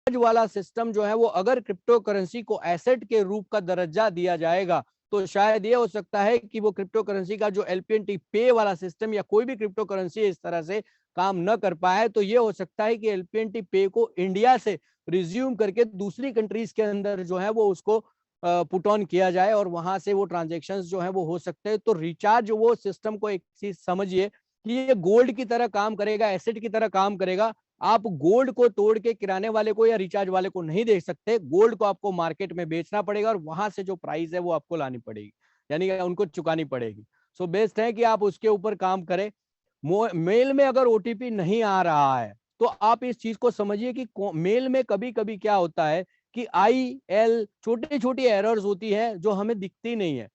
वाला सिस्टम जो है वो अगर क्रिप्टो करेंसी को एसेट के रूप का दर्जा दिया जाएगा तो शायद ये हो सकता है कि वो क्रिप्टो करेंसी का जो एलपीएनटी पे वाला सिस्टम या कोई भी क्रिप्टो करेंसी इस तरह से काम न कर पाए, तो ये हो सकता है कि एलपीएनटी पे को इंडिया से रिज्यूम करके दूसरी कंट्रीज के अंदर जो है वो उसको पुट ऑन किया जाए और वहां से वो ट्रांजेक्शन्स जो है वो हो सकते हैं। तो रिचार्ज वो सिस्टम को एक चीज समझिए कि ये गोल्ड की तरह काम करेगा, एसेट की तरह काम करेगा। आप गोल्ड को तोड़ के किराने वाले को या रिचार्ज वाले को नहीं दे सकते, गोल्ड को आपको मार्केट में बेचना पड़ेगा और वहां से जो प्राइस है वो आपको लानी पड़ेगी, यानी कि उनको चुकानी पड़ेगी। सो बेस्ट है कि आप उसके ऊपर काम करें। मेल में अगर ओटीपी नहीं आ रहा है तो आप इस चीज को समझिए कि मेल में कभी कभी क्या होता है कि आई एल छोटी छोटी एरर्स होती है जो हमें दिखती नहीं है।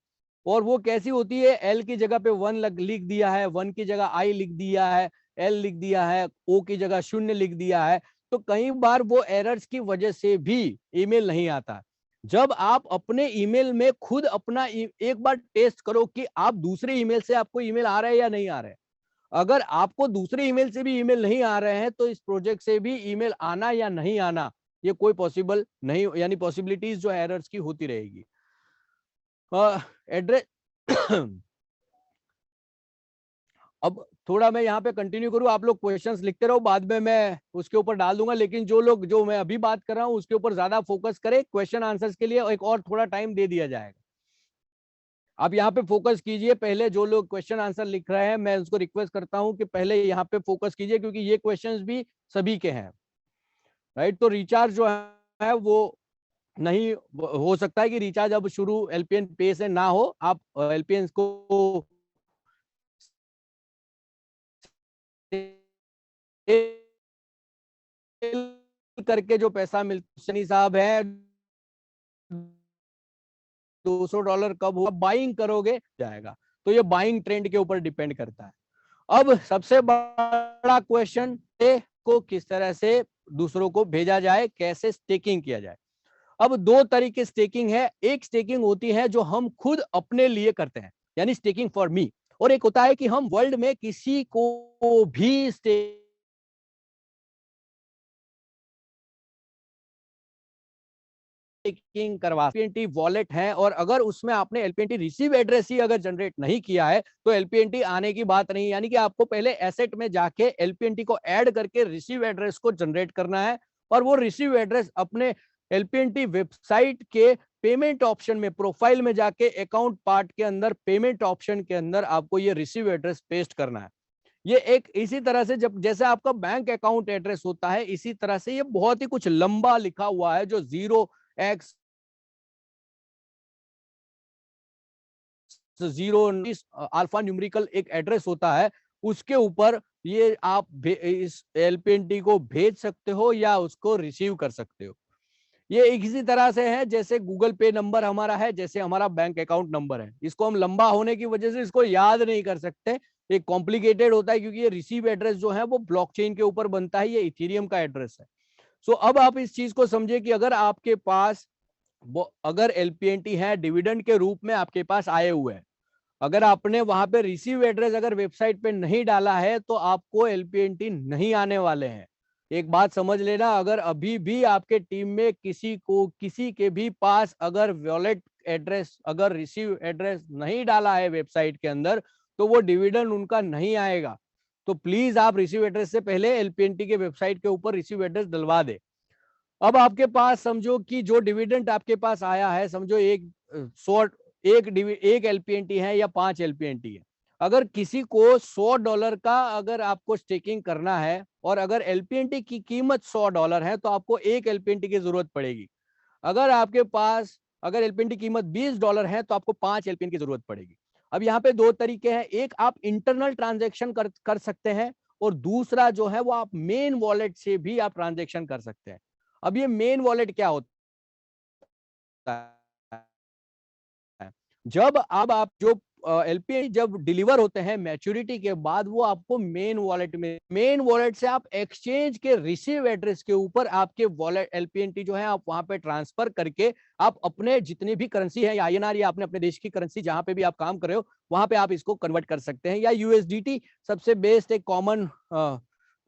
और वो कैसी होती है, एल की जगह पे वन लिख दिया है, वन की जगह आई लिख दिया है, एल लिख दिया है, ओ की जगह शून्य लिख दिया है। तो कई बार वो एरर्स की वजह से भी ईमेल नहीं आता। जब आप अपने ईमेल में खुद अपना एक बार टेस्ट करो कि आप दूसरे ईमेल से आपको ईमेल आ रहे हैं या नहीं आ रहे हैं। अगर आपको दूसरे ईमेल से भी ईमेल नहीं आ रहे हैं तो इस प्रोजेक्ट से भी ईमेल आना या नहीं आना ये कोई पॉसिबल नहीं, यानी पॉसिबिलिटीज जो एरर्स की होती रहेगी। एड्रेस अब थोड़ा मैं यहाँ पे कंटिन्यू करूँ, आप लोग क्वेश्चंस लिखते रहो, बाद में मैं उसके ऊपर डाल दूंगा। लेकिन जो लोग जो मैं अभी बात कर रहा हूँ उसके ऊपर ज्यादा फोकस करें, क्वेश्चन आंसर्स के लिए एक और थोड़ा टाइम दे दिया जाएगा। आप यहाँ पे फोकस कीजिए, पहले जो लोग क्वेश्चन आंसर लिख रहे हैं मैं उसको रिक्वेस्ट करता हूँ कि पहले यहाँ पे फोकस कीजिए क्योंकि ये क्वेश्चंस भी सभी के हैं, राइट। तो रिचार्ज जो है वो नहीं हो सकता है कि रिचार्ज अब शुरू एलपीएन पे से ना हो, आप एलपीएन को करके जो पैसा मिलता, शनि साहब है $200 कब हुआ बाइंग करोगे जाएगा। तो ये बाइंग ट्रेंड के ऊपर डिपेंड करता है। अब सबसे बड़ा क्वेश्चन को किस तरह से दूसरों को भेजा जाए, कैसे स्टेकिंग किया जाए। अब दो तरीके स्टेकिंग है, एक स्टेकिंग होती है जो हम खुद अपने लिए करते हैं यानी स्टेकिंग फॉर मी, और एक होता है कि हम वर्ल्ड में किसी को भी स्टेकिंग करवा। एलपीएनटी वॉलेट है और अगर उसमें आपने एलपीएनटी रिसीव एड्रेस ही अगर जनरेट नहीं किया है तो एलपीएनटी आने की बात नहीं, यानी कि आपको पहले एसेट में जाके एलपीएनटी को ऐड करके रिसीव एड्रेस को जनरेट करना है और वो रिसीव एड्रेस अपने एलपीएनटी वेबसाइट के पेमेंट ऑप्शन में प्रोफाइल में जाके अकाउंट पार्ट के अंदर पेमेंट ऑप्शन के अंदर आपको ये रिसीव एड्रेस पेस्ट करना है। ये एक इसी तरह से जब जैसे आपका बैंक अकाउंट एड्रेस होता है इसी तरह से ये बहुत ही कुछ लंबा लिखा हुआ है जो 0x 0 अल्फा न्यूमेरिकल एक एड्रेस होता है, उसके ऊपर ये आप इस एलपीएनटी को भेज सकते हो या उसको रिसीव कर सकते हो। ये एक इसी तरह से है जैसे गूगल पे नंबर हमारा है, जैसे हमारा बैंक अकाउंट नंबर है। इसको हम लंबा होने की वजह से इसको याद नहीं कर सकते, ये कॉम्प्लिकेटेड होता है क्योंकि ये रिसीव एड्रेस जो है वो ब्लॉकचेन के ऊपर बनता है, ये इथेरियम का एड्रेस है। सो अब आप इस चीज को समझिए कि अगर आपके पास अगर एलपीएनटी है डिविडेंड के रूप में आपके पास आए हुए हैं, अगर आपने वहां पे रिसीव एड्रेस अगर वेबसाइट पे नहीं डाला है तो आपको एलपीएनटी नहीं आने वाले हैं। एक बात समझ लेना, अगर अभी भी आपके टीम में किसी के भी पास अगर वॉलेट एड्रेस अगर रिसीव एड्रेस नहीं डाला है वेबसाइट के अंदर तो वो डिविडेंड उनका नहीं आएगा। तो प्लीज आप रिसीव एड्रेस से पहले एलपीएनटी के वेबसाइट के ऊपर रिसीव एड्रेस डलवा दे। अब आपके पास समझो कि जो डिविडेंड आपके पास आया है, समझो एक 100 एक एलपीएनटी है या 5 एलपीएनटी है। अगर किसी को $100 का अगर आपको स्टेकिंग करना है और अगर एलपीएनटी की कीमत $100 है तो आपको एक एलपीएनटी की जरूरत पड़ेगी। अगर आपके पास अगर एलपीएनटी कीमत $20 है तो आपको 5 एलपीएन की जरूरत पड़ेगी। अब यहाँ पे दो तरीके हैं, एक आप इंटरनल ट्रांजेक्शन कर सकते हैं और दूसरा जो है वो आप मेन वॉलेट से भी आप ट्रांजेक्शन कर सकते हैं। अब ये मेन वॉलेट क्या होता है, जब अब आप जो एलपीआई जब डिलीवर होते हैं मैच्योरिटी के बाद वो आपको मेन वॉलेट से आप एक्सचेंज के रिसीव एड्रेस के ऊपर आपके वॉलेट एलपीएनटी जो है आप वहां पे ट्रांसफर करके आप अपने जितनी भी करेंसी है या आईएनआर या अपने अपने देश की करेंसी जहां पे भी आप काम कर रहे हो वहां पे आप इसको कन्वर्ट कर सकते हैं, या यूएसडीटी सबसे बेस्ट एक कॉमन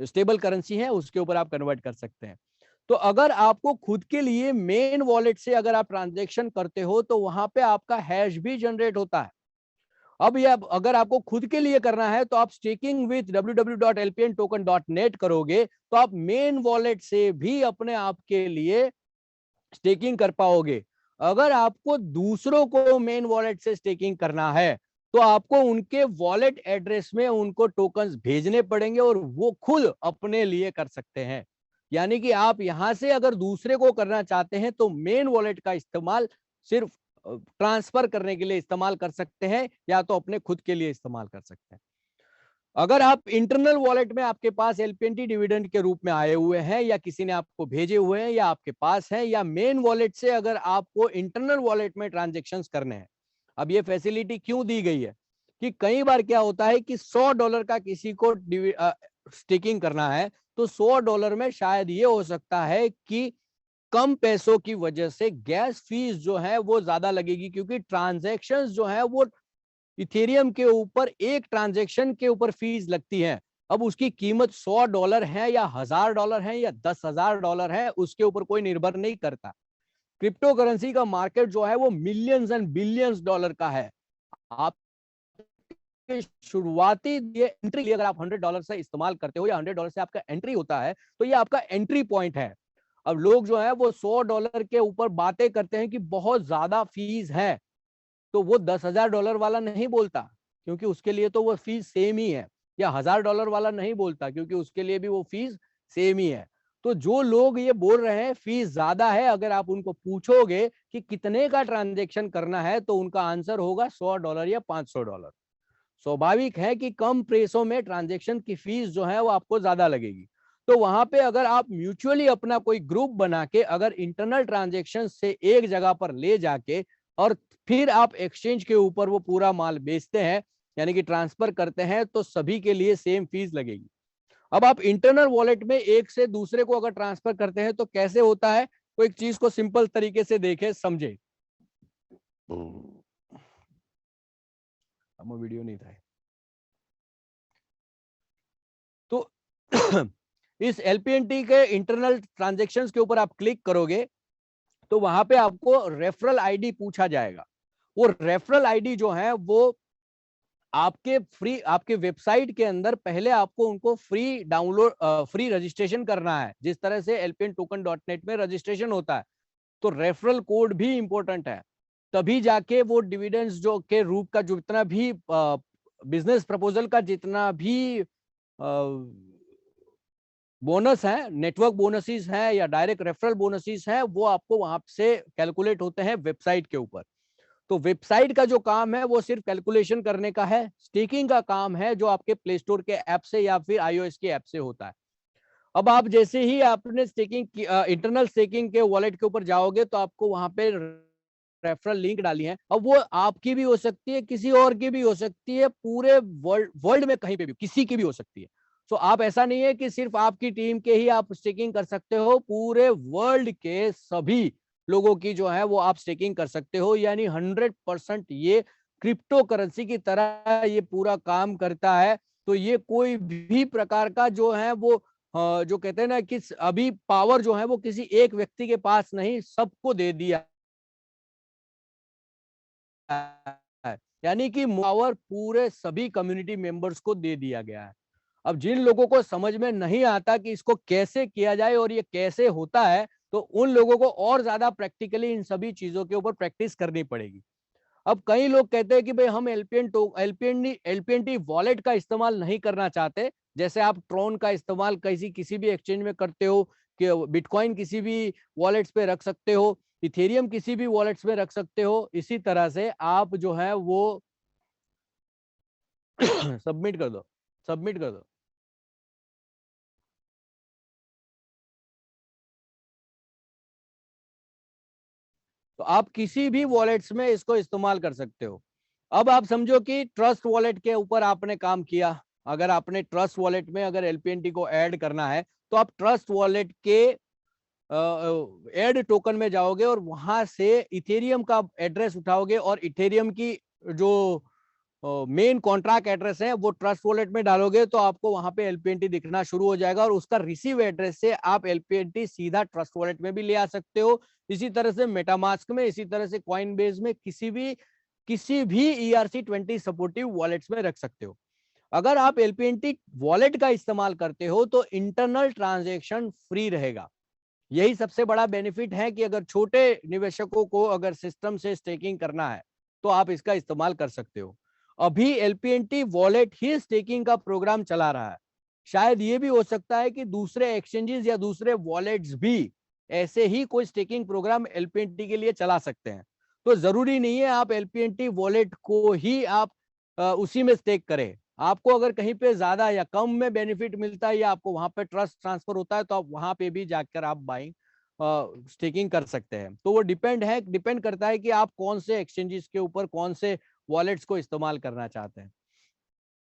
स्टेबल करेंसी है उसके ऊपर आप कन्वर्ट कर सकते हैं। तो अगर आपको खुद के लिए मेन वॉलेट से अगर आप ट्रांजैक्शन करते हो तो वहां पे आपका हैश भी जनरेट होता है। अब ये अगर आपको खुद के लिए करना है तो आप स्टेकिंग विद www.lpntoken.net करोगे तो आप मेन वॉलेट से भी अपने आप के लिए स्टेकिंग कर पाओगे। अगर आपको दूसरों को मेन वॉलेट से स्टेकिंग करना है तो आपको उनके वॉलेट एड्रेस में उनको टोकन्स भेजने पड़ेंगे और वो खुद अपने लिए कर सकते हैं। यानी कि आप यहां से अगर दूसरे को करना चाहते हैं तो मेन वॉलेट का इस्तेमाल सिर्फ ट्रांसफर करने के लिए इस्तेमाल कर सकते हैं या तो अपने खुद के लिए इस्तेमाल कर सकते हैं। अगर आप इंटरनल वॉलेट में आपके पास एलपीएनटी डिविडेंड के रूप में आए हुए हैं या किसी ने आपको भेजे हुए हैं या आपके पास है या मेन वॉलेट से अगर आपको इंटरनल वॉलेट में ट्रांजैक्शंस करने हैं। अब ये फैसिलिटी क्यों दी गई है कि कई बार क्या होता है कि $100 का किसी को स्टेकिंग करना है तो $100 में शायद ये हो सकता है कि कम पैसों की वजह से गैस फीस जो है वो ज्यादा लगेगी, क्योंकि ट्रांजैक्शंस जो है वो इथेरियम के ऊपर एक ट्रांजैक्शन के ऊपर फीस लगती है। अब उसकी कीमत $100 है या $1000 है या $10,000 है, उसके ऊपर कोई निर्भर नहीं करता। क्रिप्टो करेंसी का मार्केट जो है वो मिलियंस एंड बिलियंस डॉलर का है। आप शुरुआती ये एंट्री अगर आप $100 से इस्तेमाल करते हो या $100 से आपका एंट्री होता है तो ये आपका एंट्री पॉइंट है। अब लोग जो है वो $100 के ऊपर बातें करते हैं कि बहुत ज्यादा फीस है, तो वो $10,000 वाला नहीं बोलता क्योंकि उसके लिए तो वो फीस सेम ही है, या $1000 वाला नहीं बोलता क्योंकि उसके लिए भी वो फीस सेम ही है। तो जो लोग ये बोल रहे हैं फीस ज्यादा है, अगर आप उनको पूछोगे कि कितने का ट्रांजैक्शन करना है तो उनका आंसर होगा $100 या $500। स्वाभाविक है कि कम पैसों में ट्रांजैक्शन की फीस जो है वो आपको ज्यादा लगेगी। तो वहां पे अगर आप म्यूचुअली अपना कोई ग्रुप बना के अगर इंटरनल ट्रांजैक्शन से एक जगह पर ले जाके और फिर आप एक्सचेंज के ऊपर वो पूरा माल बेचते हैं यानी कि ट्रांसफर करते हैं तो सभी के लिए सेम फीस लगेगी। अब आप इंटरनल वॉलेट में एक से दूसरे को अगर ट्रांसफर करते हैं तो कैसे होता है, तो एक चीज को सिंपल तरीके से देखे समझे। हम वीडियो नहीं था तो इस एलपीएनटी के इंटरनल ट्रांजैक्शंस के ऊपर आप क्लिक करोगे तो वहां पे आपको रेफरल आईडी पूछा जाएगा। वो रेफरल आईडी जो है वो आपके वेबसाइट के अंदर पहले आपको उनको फ्री डाउनलोड फ्री रजिस्ट्रेशन करना है, जिस तरह से lpntoken.net में रजिस्ट्रेशन होता है। तो रेफरल कोड भी इंपॉर्टेंट है, तभी जाके वो डिविडेंड्स जो के रूप का जो जितना भी बिजनेस प्रपोजल का जितना भी बोनस है, नेटवर्क बोनसेस है या डायरेक्ट रेफरल बोनसेस है, वो आपको वहां से कैलकुलेट होते हैं वेबसाइट के ऊपर। तो वेबसाइट का जो काम है वो सिर्फ कैलकुलेशन करने का है, स्टेकिंग का काम है जो आपके प्ले स्टोर के ऐप से या फिर iOS के ऐप से होता है। अब आप जैसे ही आपने स्टेकिंग इंटरनल स्टेकिंग के वॉलेट के ऊपर जाओगे तो आपको वहां पे रेफरल लिंक डाली है। अब वो आपकी भी हो सकती है, किसी और की भी हो सकती है, पूरे वर्ल्ड में कहीं पे भी किसी की भी हो सकती है। तो आप ऐसा नहीं है कि सिर्फ आपकी टीम के ही आप स्टेकिंग कर सकते हो, पूरे वर्ल्ड के सभी लोगों की जो है वो आप स्टेकिंग कर सकते हो। यानी 100% ये क्रिप्टो करेंसी की तरह ये पूरा काम करता है। तो ये कोई भी प्रकार का जो है वो जो कहते हैं ना कि अभी पावर जो है वो किसी एक व्यक्ति के पास नहीं, सबको दे दिया है। यानी कि पावर पूरे सभी कम्युनिटी मेंबर्स को दे दिया गया है। अब जिन लोगों को समझ में नहीं आता कि इसको कैसे किया जाए और ये कैसे होता है, तो उन लोगों को और ज्यादा प्रैक्टिकली इन सभी चीजों के ऊपर प्रैक्टिस करनी पड़ेगी। अब कई लोग कहते हैं कि भाई हम एलपीएनटी वॉलेट का इस्तेमाल नहीं करना चाहते, जैसे आप ट्रोन का इस्तेमाल किसी भी एक्सचेंज में करते हो, कि बिटकॉइन किसी भी वॉलेट्स पे रख सकते हो, इथेरियम किसी भी वॉलेट्स में रख सकते हो, इसी तरह से आप जो है वो सबमिट कर दो, सबमिट कर दो। तो आप किसी भी वॉलेट्स में इसको इस्तेमाल कर सकते हो। अब आप समझो कि ट्रस्ट वॉलेट के ऊपर आपने काम किया, अगर आपने ट्रस्ट वॉलेट में अगर एलपीएनटी को ऐड करना है तो आप ट्रस्ट वॉलेट के ऐड टोकन में जाओगे और वहां से इथेरियम का एड्रेस उठाओगे और इथेरियम की जो मेन कॉन्ट्रैक्ट एड्रेस है वो ट्रस्ट वॉलेट में डालोगे तो आपको वहां पे एलपीएनटी दिखना शुरू हो जाएगा, और उसका रिसीव एड्रेस से आप एलपीएनटी सीधा ट्रस्ट वॉलेट में भी ले आ सकते हो। इसी तरह से मेटामास्क में, इसी तरह से कॉइनबेस में, किसी भी ERC20 सपोर्टिव वॉलेट्स में रख सकते हो। अगर आप एलपीएनटी वॉलेट का इस्तेमाल करते हो तो इंटरनल ट्रांजैक्शन फ्री रहेगा। यही सबसे बड़ा बेनिफिट है कि अगर छोटे निवेशकों को अगर सिस्टम से स्टेकिंग करना है तो आप इसका इस्तेमाल कर सकते हो। अभी एलपीएनटी वॉलेट ही स्टेकिंग का प्रोग्राम चला रहा है। शायद ये भी हो सकता है कि दूसरे एक्सचेंजेस या दूसरे वॉलेट्स भी ऐसे ही कोई स्टेकिंग प्रोग्राम एलपीएनटी के लिए चला सकते हैं। तो जरूरी नहीं है आप एलपीएनटी वॉलेट को ही आप उसी में स्टेक करें। आपको अगर कहीं पे ज्यादा या कम में बेनिफिट मिलता है या आपको वहां पे ट्रस्ट ट्रांसफर होता है तो आप वहां पे भी जाकर आप बाइंग स्टेकिंग कर सकते हैं। तो वो डिपेंड करता है कि आप कौन से एक्सचेंजेस के ऊपर कौन से वॉलेट्स को इस्तेमाल करना चाहते हैं।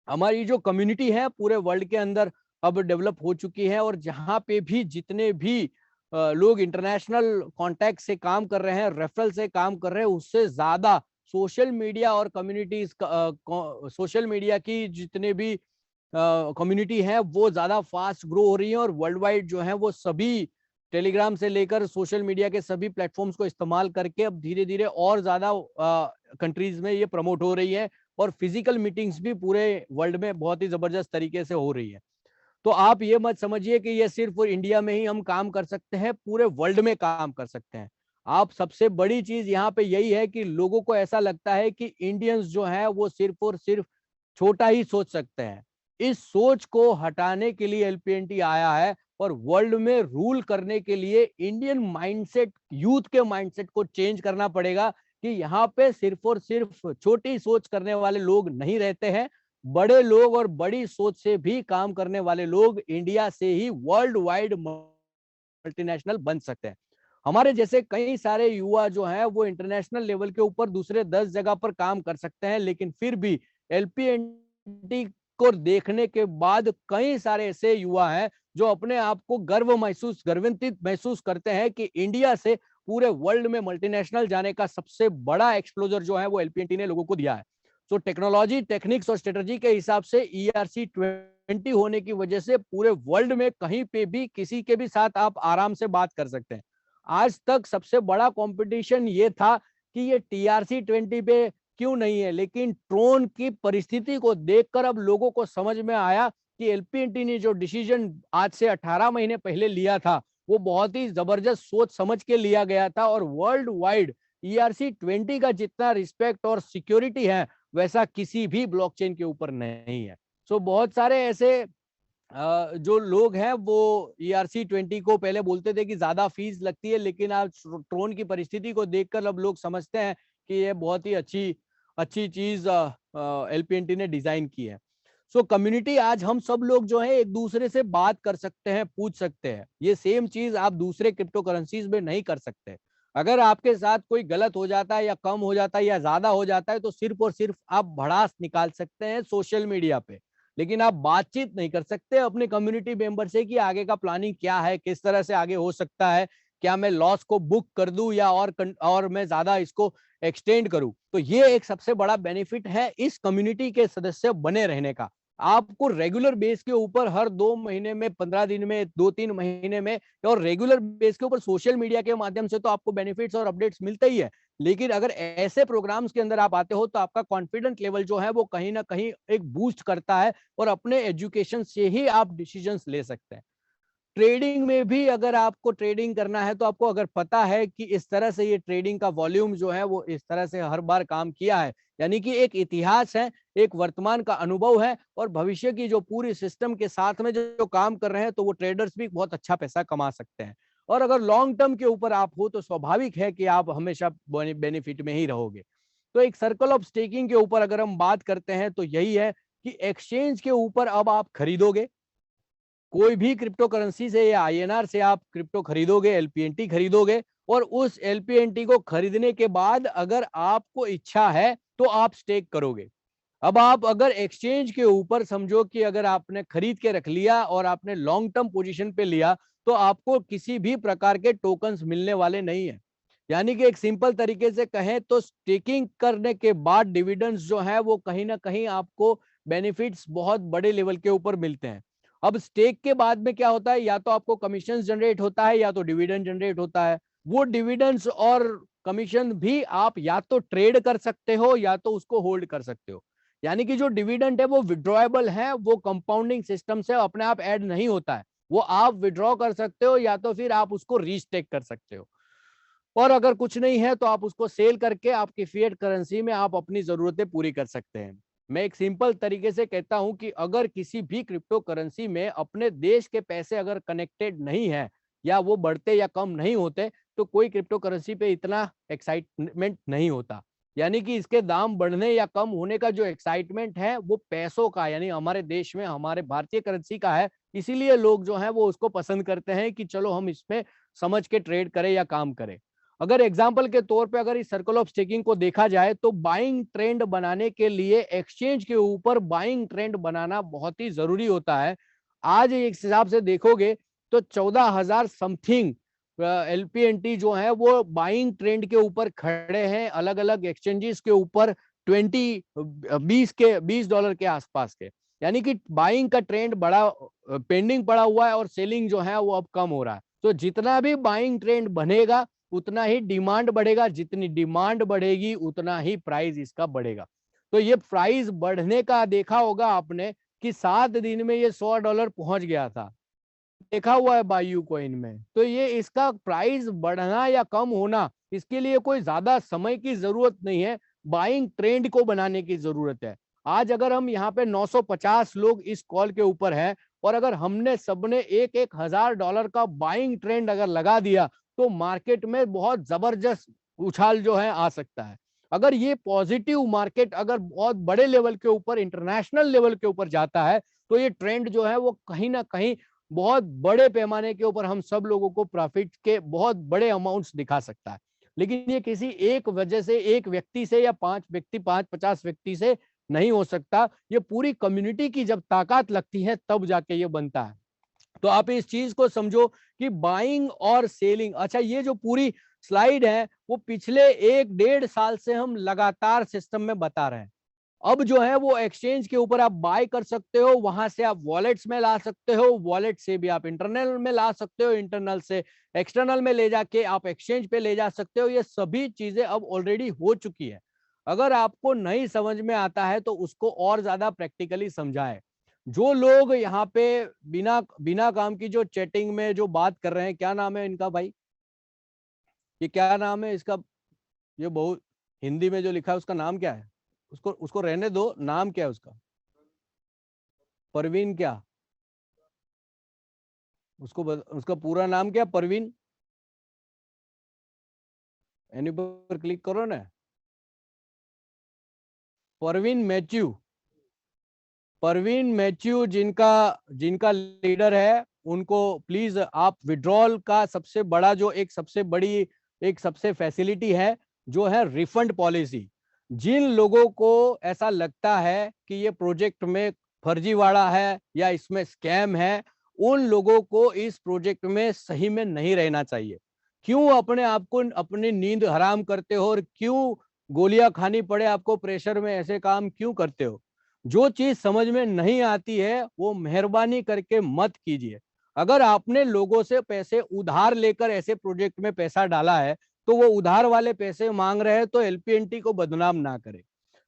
हमारी जो कम्युनिटी है पूरे वर्ल्ड के अंदर अब डेवलप हो चुकी है, और जहां पे भी जितने भी लोग इंटरनेशनल कॉन्टैक्ट से काम कर रहे हैं, रेफरल से काम कर रहे हैं, उससे ज्यादा सोशल मीडिया और कम्युनिटीज, सोशल मीडिया की जितने भी कम्युनिटी है वो ज्यादा फास्ट ग्रो हो रही है, और वर्ल्ड वाइड जो है वो सभी टेलीग्राम से लेकर सोशल मीडिया के सभी प्लेटफॉर्म्स को इस्तेमाल करके अब धीरे धीरे और ज्यादा कंट्रीज में ये प्रमोट हो रही है, और फिजिकल मीटिंग्स भी पूरे वर्ल्ड में बहुत ही जबरदस्त तरीके से हो रही है। तो आप ये मत समझिए कि ये सिर्फ इंडिया में ही हम काम कर सकते हैं, पूरे वर्ल्ड में काम कर सकते हैं। आप सबसे बड़ी चीज यहाँ पे यही है कि लोगों को ऐसा लगता है कि इंडियंस जो है वो सिर्फ और सिर्फ छोटा ही सोच सकते हैं। इस सोच को हटाने के लिए एलपीएनटी आया है, और वर्ल्ड में रूल करने के लिए इंडियन माइंडसेट, यूथ के माइंडसेट को चेंज करना पड़ेगा कि यहाँ पे सिर्फ और सिर्फ छोटी सोच करने वाले लोग नहीं रहते हैं। बड़े लोग और बड़ी सोच से भी काम करने वाले लोग इंडिया से ही वर्ल्ड वाइड मल्टीनेशनल बन सकते हैं। हमारे जैसे कई सारे युवा जो हैं वो इंटरनेशनल लेवल के ऊपर दूसरे 10 जगह पर काम कर सकते हैं, लेकिन फिर भी एलपीएनटी को देखने के बाद कई सारे ऐसे युवा हैं जो अपने आप को गर्वित महसूस करते हैं कि इंडिया से पूरे वर्ल्ड में मल्टीनेशनल जाने का सबसे बड़ा एक्सप्लोजर जो है वो एलपीएनटी ने लोगों को दिया है। तो टेक्नोलॉजी, टेक्निक्स और स्ट्रेटजी के हिसाब से ERC20 होने की वजह से पूरे वर्ल्ड में कहीं पे भी किसी के भी साथ आप आराम से बात कर सकते हैं। आज तक सबसे बड़ा कंपटीशन ये था कि ये TRC20 पे क्यों नहीं है, लेकिन ट्रोन की परिस्थिति को देखकर अब लोगों को समझ में आया कि एलपीएनटी ने जो डिसीजन आज से 18 महीने पहले लिया था वो बहुत ही जबरदस्त सोच समझ के लिया गया था, और वर्ल्ड वाइड ERC20 का जितना रिस्पेक्ट और सिक्योरिटी है वैसा किसी भी ब्लॉकचेन के ऊपर नहीं है। सो बहुत सारे ऐसे जो लोग हैं वो ERC20 को पहले बोलते थे कि ज्यादा फीस लगती है, लेकिन आज ट्रोन की परिस्थिति को देखकर अब लोग समझते हैं कि ये बहुत ही अच्छी अच्छी चीज एलपीएनटी ने डिजाइन की है। सो कम्युनिटी, आज हम सब लोग जो है एक दूसरे से बात कर सकते हैं, पूछ सकते हैं। ये सेम चीज आप दूसरे क्रिप्टो करेंसीज में नहीं कर सकते। अगर आपके साथ कोई गलत हो जाता है या कम हो जाता है या ज्यादा हो जाता है तो सिर्फ और सिर्फ आप भड़ास निकाल सकते हैं सोशल मीडिया पे, लेकिन आप बातचीत नहीं कर सकते अपने कम्युनिटी मेंबर से कि आगे का प्लानिंग क्या है, किस तरह से आगे हो सकता है, क्या मैं लॉस को बुक कर दूं या और मैं ज्यादा इसको एक्सटेंड करूं। तो ये एक सबसे बड़ा बेनिफिट है इस कम्युनिटी के सदस्य बने रहने का। आपको रेगुलर बेस के ऊपर हर 2 महीने में, 15 दिन में, 2-3 महीने में, और रेगुलर बेस के ऊपर सोशल मीडिया के माध्यम से तो आपको बेनिफिट्स और अपडेट्स मिलते ही है। लेकिन अगर ऐसे प्रोग्राम्स के अंदर आप आते हो तो आपका कॉन्फिडेंस लेवल जो है वो कहीं ना कहीं एक बूस्ट करता है, और अपने एजुकेशन से ही आप डिसीजंस ले सकते हैं। ट्रेडिंग में भी अगर आपको ट्रेडिंग करना है तो आपको अगर पता है कि इस तरह से ये ट्रेडिंग का वॉल्यूम जो है वो इस तरह से हर बार काम किया है, यानी कि एक इतिहास है, एक वर्तमान का अनुभव है, और भविष्य की जो पूरी सिस्टम के साथ में जो काम कर रहे हैं, तो वो ट्रेडर्स भी बहुत अच्छा पैसा कमा सकते हैं। और अगर लॉन्ग टर्म के ऊपर आप हो तो स्वाभाविक है कि आप हमेशा बेनिफिट में ही रहोगे। तो एक सर्कल ऑफ स्टेकिंग के ऊपर अगर हम बात करते हैं तो यही है कि एक्सचेंज के ऊपर अब आप खरीदोगे कोई भी क्रिप्टो करेंसी से या INR से, आप क्रिप्टो खरीदोगे, एलपीएनटी खरीदोगे, और उस एलपीएनटी को खरीदने के बाद अगर आपको इच्छा है तो आप स्टेक करोगे। अब आप अगर एक्सचेंज के ऊपर समझो कि अगर आपने खरीद के रख लिया और आपने लॉन्ग टर्म पोजीशन पे लिया तो आपको किसी भी प्रकार के टोकन्स मिलने वाले नहीं है। यानी कि एक सिंपल तरीके से कहें तो स्टेकिंग करने के बाद डिविडेंड्स जो है वो कहीं ना कहीं आपको बेनिफिट्स बहुत बड़े लेवल के ऊपर मिलते हैं। अब स्टेक के बाद में क्या होता है, या तो आपको कमीशन जनरेट होता है या तो डिविडेंड जनरेट होता है। वो डिविडेंड्स और कमीशन भी आप या तो ट्रेड कर सकते हो या तो उसको होल्ड कर सकते हो। यानी कि जो डिविडेंड है वो विड्रॉएबल है, वो कंपाउंडिंग सिस्टम से अपने आप ऐड नहीं होता है, वो आप विड्रॉ कर सकते हो या तो फिर आप उसको रीस्टेक कर सकते हो। और अगर कुछ नहीं है तो आप उसको सेल करके आपकी फिएट करेंसी में आप अपनी जरूरतें पूरी कर सकते हैं। मैं एक सिंपल तरीके से कहता हूं कि अगर किसी भी क्रिप्टो करेंसी में अपने देश के पैसे अगर कनेक्टेड नहीं है या वो बढ़ते या कम नहीं होते तो कोई क्रिप्टो करेंसी पे इतना एक्साइटमेंट नहीं होता। यानी कि इसके दाम बढ़ने या कम होने का जो एक्साइटमेंट है वो पैसों का, यानी हमारे देश में हमारे भारतीय करेंसी का है। इसीलिए लोग जो है वो उसको पसंद करते हैं कि चलो हम इसमें समझ के ट्रेड करें या काम करें। अगर एग्जाम्पल के तौर पे अगर इस सर्कल ऑफ स्टेकिंग को देखा जाए तो बाइंग ट्रेंड बनाने के लिए एक्सचेंज के ऊपर बाइंग ट्रेंड बनाना बहुत ही जरूरी होता है। आज एक हिसाब से देखोगे तो 14,000 समथिंग एलपीएनटी जो है वो बाइंग ट्रेंड के ऊपर खड़े हैं अलग अलग एक्सचेंजेस के ऊपर, 20 डॉलर के आसपास के। यानी कि बाइंग का ट्रेंड बड़ा पेंडिंग पड़ा हुआ है और सेलिंग जो है वो अब कम हो रहा है। तो जितना भी बाइंग ट्रेंड बनेगा उतना ही डिमांड बढ़ेगा, जितनी डिमांड बढ़ेगी उतना ही प्राइस इसका बढ़ेगा। तो ये प्राइस बढ़ने का देखा होगा आपने कि 7 दिन में ये $100 पहुंच गया था, देखा हुआ है बायू कॉइन में। तो ये इसका प्राइस बढ़ना या कम होना इसके लिए कोई ज्यादा समय की जरूरत नहीं है, बाइंग ट्रेंड को बनाने की जरूरत है। आज अगर हम यहाँ पे 950 लोग इस कॉल के ऊपर है और अगर हमने सबने एक $1,000 का बाइंग ट्रेंड अगर लगा दिया तो मार्केट में बहुत जबरदस्त उछाल जो है आ सकता है। अगर ये पॉजिटिव मार्केट अगर बहुत बड़े लेवल के ऊपर इंटरनेशनल लेवल के ऊपर जाता है तो ये ट्रेंड जो है वो कहीं ना कहीं बहुत बड़े पैमाने के ऊपर हम सब लोगों को प्रॉफिट के बहुत बड़े अमाउंट्स दिखा सकता है। लेकिन ये किसी एक वजह से, एक व्यक्ति से या 5 50 व्यक्ति से नहीं हो सकता। ये पूरी कम्युनिटी की जब ताकत लगती है तब जाके ये बनता है। तो आप इस चीज को समझो कि बाइंग और सेलिंग, अच्छा ये जो पूरी स्लाइड है वो पिछले 1 डेढ़ साल से हम लगातार सिस्टम में बता रहे हैं। अब जो है वो एक्सचेंज के ऊपर आप बाय कर सकते हो, वहां से आप वॉलेट्स में ला सकते हो, वॉलेट से भी आप इंटरनल में ला सकते हो, इंटरनल से एक्सटर्नल में ले जाके आप एक्सचेंज पे ले जा सकते हो। ये सभी चीजें अब ऑलरेडी हो चुकी है। अगर आपको नहीं समझ में आता है तो उसको और ज्यादा प्रैक्टिकली समझाएं। जो लोग यहाँ पे बिना बिना काम की जो चैटिंग में जो बात कर रहे हैं, क्या नाम है इनका भाई, ये क्या नाम है इसका, ये बहुत हिंदी में जो लिखा है उसका नाम क्या है, उसको उसको रहने दो, नाम क्या है उसका, परवीन क्या, उसका पूरा नाम क्या, परवीन, एनी पर क्लिक करो ना, परवीन मैथ्यू, परवीन मैथ्यू जिनका जिनका लीडर है उनको प्लीज आप विड्रॉल का सबसे बड़ा जो एक सबसे बड़ी एक सबसे फैसिलिटी है जो है रिफंड पॉलिसी। जिन लोगों को ऐसा लगता है कि ये प्रोजेक्ट में फर्जीवाड़ा है या इसमें स्कैम है, उन लोगों को इस प्रोजेक्ट में सही में नहीं रहना चाहिए। क्यों अपने आप को अपनी नींद हराम करते हो और क्यों गोलियां खानी पड़े आपको प्रेशर में, ऐसे काम क्यों करते हो। जो चीज समझ में नहीं आती है वो मेहरबानी करके मत कीजिए। अगर आपने लोगों से पैसे उधार लेकर ऐसे प्रोजेक्ट में पैसा डाला है तो वो उधार वाले पैसे मांग रहे हैं तो एलपीएनटी को बदनाम ना करें।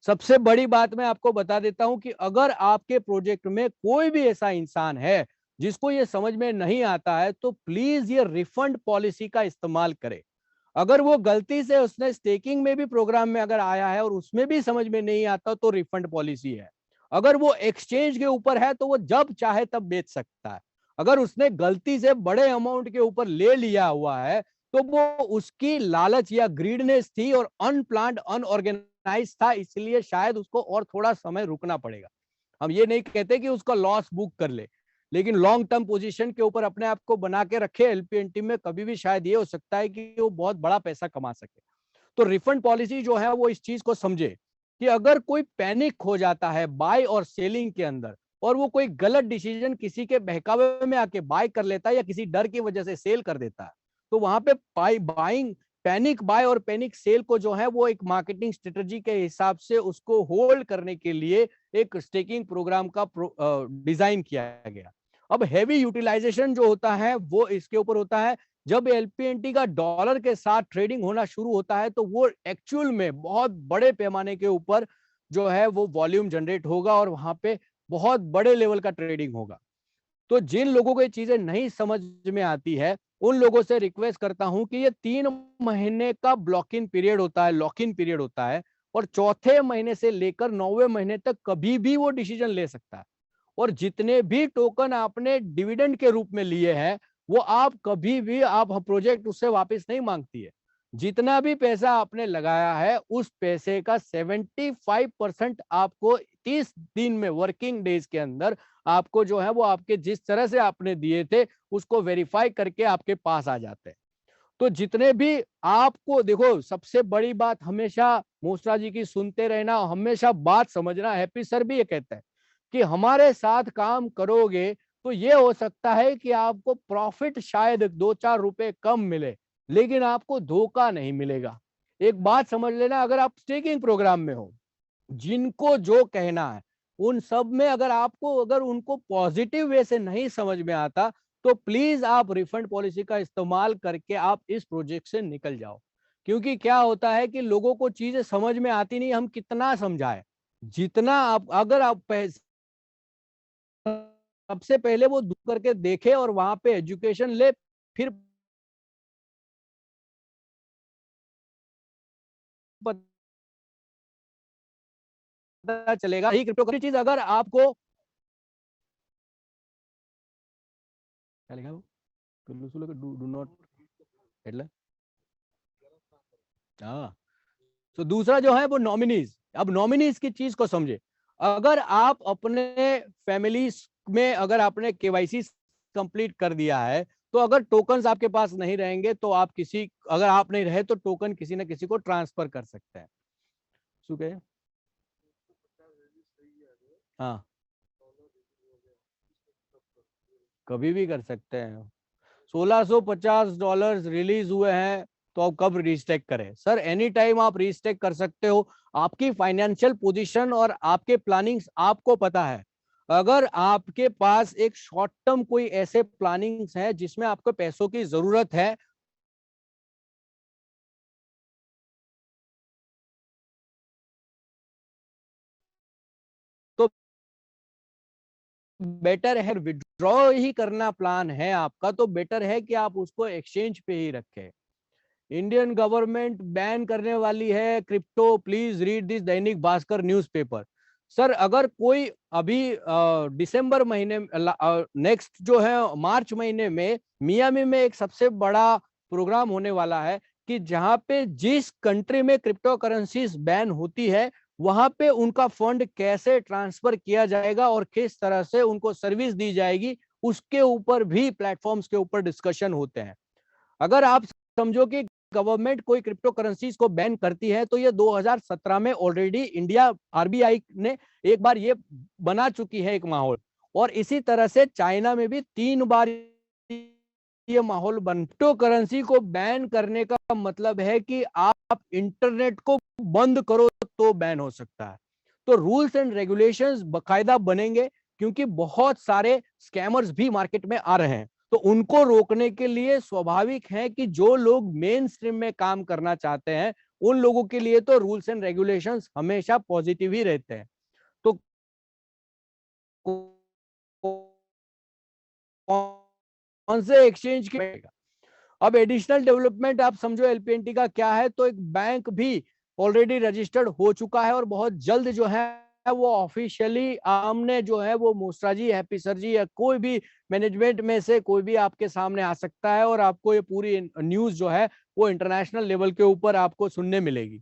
सबसे बड़ी बात मैं आपको बता देता हूं कि अगर आपके प्रोजेक्ट में कोई भी ऐसा इंसान है जिसको ये समझ में नहीं आता है तो प्लीज ये रिफंड पॉलिसी का इस्तेमाल करें। अगर वो गलती से उसने स्टेकिंग में भी प्रोग्राम में अगर आया है और उसमें भी समझ में नहीं आता तो रिफंड पॉलिसी है। अगर वो एक्सचेंज के ऊपर है तो वो जब चाहे तब बेच सकता है। अगर उसने गलती से बड़े अमाउंट के ऊपर ले लिया हुआ है तो वो उसकी लालच या ग्रीडनेस थी और अनप्लान्ड अनऑर्गेनाइज था, इसलिए शायद उसको और थोड़ा समय रुकना पड़ेगा। हम ये नहीं कहते कि उसका लॉस बुक कर ले, लेकिन लॉन्ग टर्म पोजीशन के ऊपर अपने आप को बना के रखे एलपीएनटी में, कभी भी शायद ये हो सकता है कि वो बहुत बड़ा पैसा कमा सके। तो रिफंड पॉलिसी जो है वो इस चीज को समझे कि अगर कोई पैनिक हो जाता है बाय और सेलिंग के अंदर और वो कोई गलत डिसीजन किसी के बहकावे में आके बाय कर लेता है या किसी डर की वजह से सेल कर देता है तो वहां पे बाइंग पैनिक बाय और पैनिक सेल को जो है वो एक मार्केटिंग स्ट्रेटजी के हिसाब से उसको होल्ड करने के लिए एक स्टेकिंग प्रोग्राम का डिजाइन किया गया। अब हैवी यूटिलाइजेशन जो होता है वो इसके ऊपर होता है। जब एलपीएनटी का डॉलर के साथ ट्रेडिंग होना शुरू होता है तो वो एक्चुअल में बहुत बड़े पैमाने के ऊपर जो है वो वॉल्यूम जनरेट होगा और वहां पे बहुत बड़े लेवल का ट्रेडिंग होगा। तो जिन लोगों को ये चीजें नहीं समझ में आती है उन लोगों से रिक्वेस्ट करता हूं कि ये 3 महीने का ब्लॉक-इन पीरियड होता है, लॉक-इन पीरियड होता है, और चौथे महीने से लेकर 9वें महीने तक कभी भी वो डिसीजन ले सकता है। और जितने भी टोकन आपने डिविडेंड के रूप में लिए हैं वो आप कभी भी आप प्रोजेक्ट उससे वापस नहीं मांगती है। जितना भी पैसा आपने लगाया है उस पैसे का 75% आपको 30 दिन में, वर्किंग डेज के अंदर आपको जो है वो आपके जिस तरह से आपने दिए थे उसको वेरीफाई करके आपके पास आ जाते हैं। तो जितने भी आपको देखो, सबसे बड़ी बात हमेशा मोस्ट्रा जी की सुनते रहना, हमेशा बात समझना। हैप्पी सर भी ये कहता है कि हमारे साथ काम करोगे तो ये हो सकता है कि आपको प्रॉफिट शायद 2-4 रुपए कम मिले लेकिन आपको धोखा नहीं मिलेगा। एक बात समझ लेना, अगर आप स्टेकिंग प्रोग्राम में हो, जिनको जो कहना है उन सब में अगर उनको पॉजिटिव वे से नहीं समझ में आता तो प्लीज आप रिफंड पॉलिसी का इस्तेमाल करके आप इस प्रोजेक्ट से निकल जाओ। क्योंकि क्या होता है कि लोगों को चीजें समझ में आती नहीं, हम कितना समझाएं। जितना आप अगर आप सबसे पहले वो दूर करके देखे और वहां पे एजुकेशन ले, फिर पता चलेगा ही क्रिप्टो करेंसी चीज अगर आपको क्या लिखा वो डू नॉट हेडलाइन। हाँ, तो दूसरा जो है वो नॉमिनीज। अब नॉमिनीज की चीज को समझे। अगर आप अपने फैमिली में अगर आपने केवाईसी कंप्लीट कर दिया है तो अगर टोकन्स आपके पास नहीं रहेंगे तो आप अगर आप नहीं रहे तो टोकन किसी न किसी को ट्रांसफर कर सकते हैं। શું કહે? हाँ, कभी भी कर सकते हैं। $1650 रिलीज हुए हैं तो आप कब रीस्टेक करें? सर एनी टाइम आप रीस्टेक कर सकते हो। आपकी फाइनेंशियल पोजीशन और आपके प्लानिंग्स आपको पता है। अगर आपके पास एक शॉर्ट टर्म कोई ऐसे प्लानिंग्स है जिसमें आपको पैसों की जरूरत है तो बेटर है, विड्रॉ ही करना प्लान है आपका तो बेटर है कि आप उसको एक्सचेंज पे ही रखें। इंडियन गवर्नमेंट बैन करने वाली है crypto, please read this Dainik Bhaskar newspaper. Sir अगर कोई अभी दिसंबर महीने नेक्स्ट जो है मार्च महीने में मियामी में एक सबसे बड़ा प्रोग्राम होने वाला है कि जहां पे जिस कंट्री में क्रिप्टो करेंसीज बैन होती है वहां पे उनका फंड कैसे ट्रांसफर किया जाएगा और किस तरह से उनको सर्विस दी जाएगी, उसके ऊपर भी प्लेटफॉर्म्स के ऊपर डिस्कशन होते हैं। अगर आप समझो कि गवर्नमेंट कोई क्रिप्टो करेंसीज को बैन करती है तो ये 2017 में ऑलरेडी इंडिया आरबीआई ने एक बार ये बना चुकी है एक माहौल, और इसी तरह से चाइना में भी 3 बार ये माहौल बन। क्रिप्टो करेंसी को बैन करने का मतलब है कि आप इंटरनेट को बंद करो तो बैन हो सकता है। तो रूल्स एंड रेगुलेशंस बकायदा बनेंगे क्योंकि बहुत सारे स्कैमर्स भी मार्केट में आ रहे हैं। तो उनको रोकने के लिए स्वाभाविक है कि जो लोग मेन स्ट्रीम में काम करना चाहते हैं उन लोगों के लिए तो रूल्स एंड रेगुलेशंस हमेशा पॉजिटिव ही रहते हैं। तो कौन से एक्सचेंज की अब एडिशनल डेवलपमेंट आप समझो एलपीएनटी का क्या है, तो एक बैंक भी ऑलरेडी रजिस्टर्ड हो चुका है और बहुत जल्द जो है वो ऑफिशियली आमने जो है वो मोस्ट्रा जी, हैप्पी सर जी या कोई भी मैनेजमेंट में से कोई भी आपके सामने आ सकता है और आपको ये पूरी न्यूज जो है वो इंटरनेशनल लेवल के ऊपर आपको सुनने मिलेगी।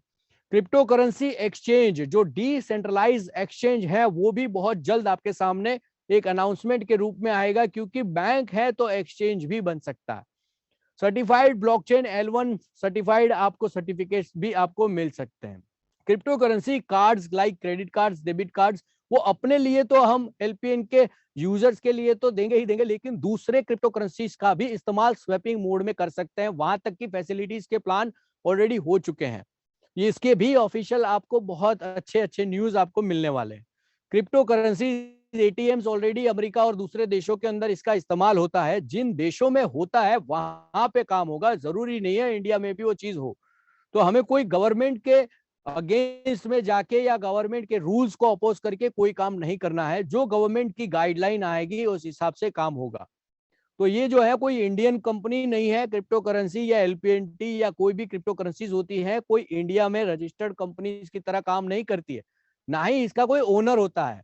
क्रिप्टो करेंसी एक्सचेंज जो डिसेंट्रलाइज एक्सचेंज है वो भी बहुत जल्द आपके सामने एक अनाउंसमेंट के रूप में आएगा, क्योंकि बैंक है तो एक्सचेंज भी बन सकता है। सर्टिफाइड ब्लॉकचेन L1 सर्टिफाइड आपको सर्टिफिकेट्स भी आपको मिल सकते हैं। Crypto currency cards like credit cards, debit cards, वो अपने लिए तो हम एलपीएन के यूजर्स के लिए तो देंगे ही देंगे, लेकिन दूसरे क्रिप्टो करेंसीज का भी इस्तेमाल स्वैपिंग मोड में कर सकते हैं। वहां तक की फैसिलिटीज के प्लान ऑलरेडी हो चुके हैं। ये इसके भी ऑफिशियल आपको बहुत अच्छे अच्छे न्यूज आपको मिलने वाले हैं। Crypto currency ATMs already America और दूसरे देशों के अंदर इसका इस्तेमाल होता है। जिन देशों में होता है वहां पे काम होगा, जरूरी नहीं है इंडिया में भी वो चीज हो। तो हमें कोई गवर्नमेंट के अगेंस्ट में जाके या गवर्नमेंट के रूल्स को अपोज करके कोई काम नहीं करना है। जो गवर्नमेंट की गाइडलाइन आएगी उस हिसाब से काम होगा। तो ये जो है कोई इंडियन कंपनी नहीं है। क्रिप्टो करेंसी या एलपीएनटी या कोई भी क्रिप्टो करेंसीज होती है, कोई इंडिया में रजिस्टर्ड कंपनी की तरह काम नहीं करती है, ना ही इसका कोई ओनर होता है।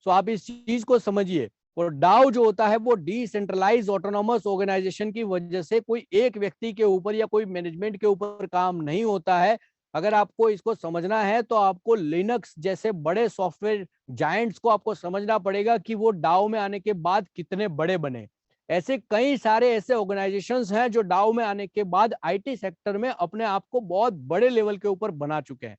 सो आप इस चीज को समझिए। और डाउ जो होता है वो डिसेंट्रलाइज ऑटोनोमस ऑर्गेनाइजेशन की वजह से कोई एक व्यक्ति के ऊपर या कोई मैनेजमेंट के ऊपर काम नहीं होता है। अगर आपको इसको समझना है तो आपको लिनक्स जैसे बड़े सॉफ्टवेयर जायंट्स को आपको समझना पड़ेगा कि वो डाउ में आने के बाद कितने बड़े बने। ऐसे कई सारे ऐसे ऑर्गेनाइजेशंस हैं जो डाउ में आने के बाद आईटी सेक्टर में अपने आप को बहुत बड़े लेवल के ऊपर बना चुके हैं।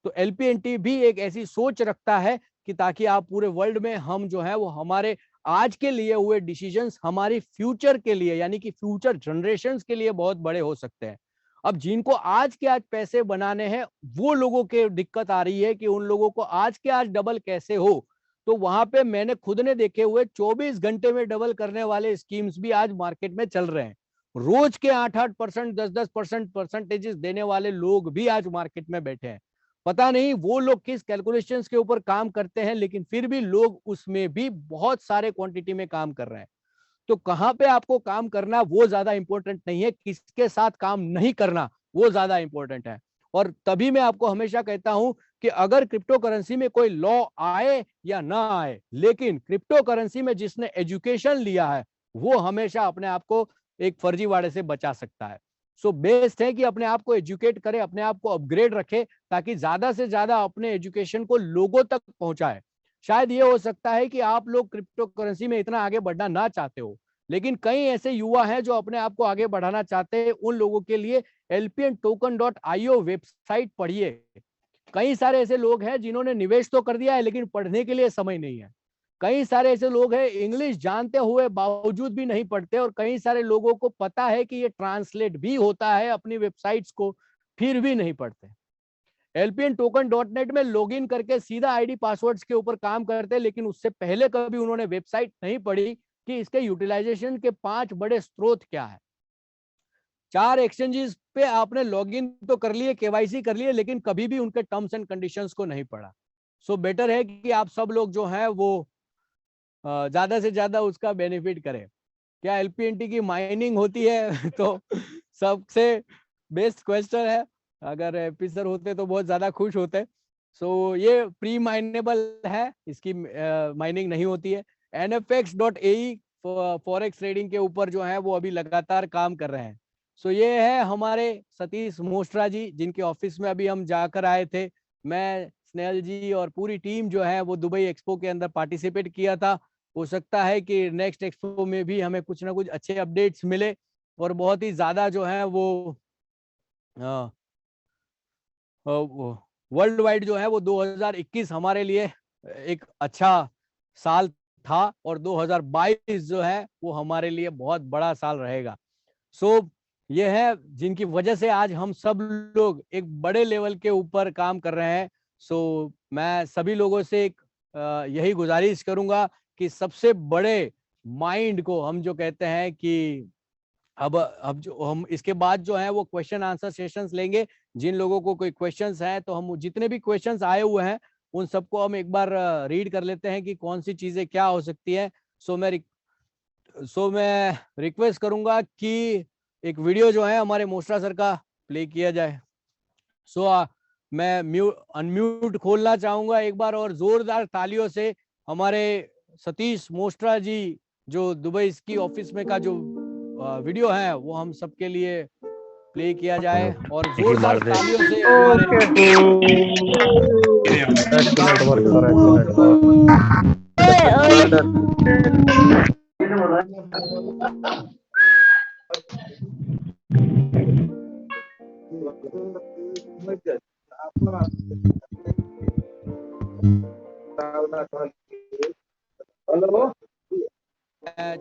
तो एलपीएनटी भी एक ऐसी सोच रखता है कि ताकि आप पूरे वर्ल्ड में हम जो है वो हमारे आज के लिए हुए डिसीजंस हमारी फ्यूचर के लिए यानी कि फ्यूचर जनरेशंस के लिए बहुत बड़े हो सकते हैं। अब जिनको आज के आज पैसे बनाने हैं वो लोगों के दिक्कत आ रही है कि उन लोगों को आज के आज डबल कैसे हो। तो वहां पे मैंने खुद ने देखे हुए 24 घंटे में डबल करने वाले स्कीम्स भी आज मार्केट में चल रहे हैं। रोज के 8-8%, 10-10% परसेंटेजेस देने वाले लोग भी आज मार्केट में बैठे हैं। पता नहीं वो लोग किस कैलकुलेशंस के ऊपर काम करते हैं, लेकिन फिर भी लोग उसमें भी बहुत सारे क्वांटिटी में काम कर रहे हैं। तो कहां पे आपको काम करना वो ज्यादा इंपॉर्टेंट नहीं है, किसके साथ काम नहीं करना वो ज्यादा इंपॉर्टेंट है। और तभी मैं आपको हमेशा कहता हूं कि अगर क्रिप्टो करेंसी में कोई लॉ आए या ना आए, लेकिन क्रिप्टो करेंसी में जिसने एजुकेशन लिया है वो हमेशा अपने आप को एक फर्जीवाड़े से बचा सकता है। सो बेस्ट है कि अपने आप को एजुकेट करे, अपने आप को अपग्रेड रखे, ताकि ज्यादा से ज्यादा अपने एजुकेशन को लोगों तक पहुंचाए। शायद ये हो सकता है कि आप लोग क्रिप्टो करेंसी में इतना आगे बढ़ना ना चाहते हो, लेकिन कई ऐसे युवा हैं जो अपने आप को आगे बढ़ाना चाहते हैं। उन लोगों के लिए lpntoken.io वेबसाइट पढ़िए। कई सारे ऐसे लोग हैं जिन्होंने निवेश तो कर दिया है लेकिन पढ़ने के लिए समय नहीं है। कई सारे ऐसे लोग हैं इंग्लिश जानते हुए बावजूद भी नहीं पढ़ते, और कई सारे लोगों को पता है कि ये ट्रांसलेट भी होता है अपनी वेबसाइट्स को, फिर भी नहीं पढ़ते। lpntoken.net में लॉगिन करके सीधा आईडी पासवर्ड्स के ऊपर काम करते हैं, लेकिन उससे पहले कभी उन्होंने वेबसाइट नहीं पढ़ी कि इसके यूटिलाइजेशन के 5 बड़े स्रोत क्या है। 4 एक्सचेंजेस पे आपने लॉगिन तो कर लिए, केवाईसी कर लिए, लेकिन कभी भी उनके टर्म्स एंड कंडीशंस को नहीं पढ़ा। सो बेटर है कि आप सब लोग जो है वो ज्यादा से ज्यादा उसका बेनिफिट करें। क्या एलपीएनटी की माइनिंग होती है? तो सबसे बेस्ट क्वेश्चन है। अगर एपी सर होते तो बहुत ज्यादा खुश होते। सो ये प्री माइनेबल है, इसकी माइनिंग नहीं होती है। nfx.ae फॉरेक्स ट्रेडिंग के ऊपर जो है वो अभी लगातार काम कर रहे हैं। सो ये है हमारे सतीश मोस्ट्रा जी, जिनके ऑफिस में अभी हम जाकर आए थे। मैं, स्नेहल जी और पूरी टीम जो है वो दुबई एक्सपो के अंदर पार्टिसिपेट किया था। हो सकता है कि नेक्स्ट एक्सपो में भी हमें कुछ ना कुछ अच्छे अपडेट्स मिले, और बहुत ही ज्यादा जो है वो वर्ल्ड वाइड जो है वो 2021 हमारे लिए एक अच्छा साल था, और 2022 जो है वो हमारे लिए बहुत बड़ा साल रहेगा। सो ये है जिनकी वजह से आज हम सब लोग एक बड़े लेवल के ऊपर काम कर रहे हैं। सो मैं सभी लोगों से एक यही गुजारिश करूंगा कि सबसे बड़े माइंड को हम जो कहते हैं कि अब जो हम इसके बाद जो है वो क्वेश्चन आंसर सेशंस लेंगे। जिन लोगों को कोई क्वेश्चंस हैं तो हम जितने भी क्वेश्चंस आए हुए हैं उन सबको हम एक बार रीड कर लेते हैं कि कौन सी चीजें क्या हो सकती है। सो मैं रिक्वेस्ट करूंगा कि एक वीडियो जो है हमारे मोस्ट्रा सर का प्ले किया जाए। मैं अनम्यूट खोलना चाहूंगा एक बार, और जोरदार तालियों से हमारे सतीश मोस्ट्रा जी जो दुबई की ऑफिस में का जो वीडियो है वो हम सबके लिए प्ले किया जाए, और जोरदार तालियों से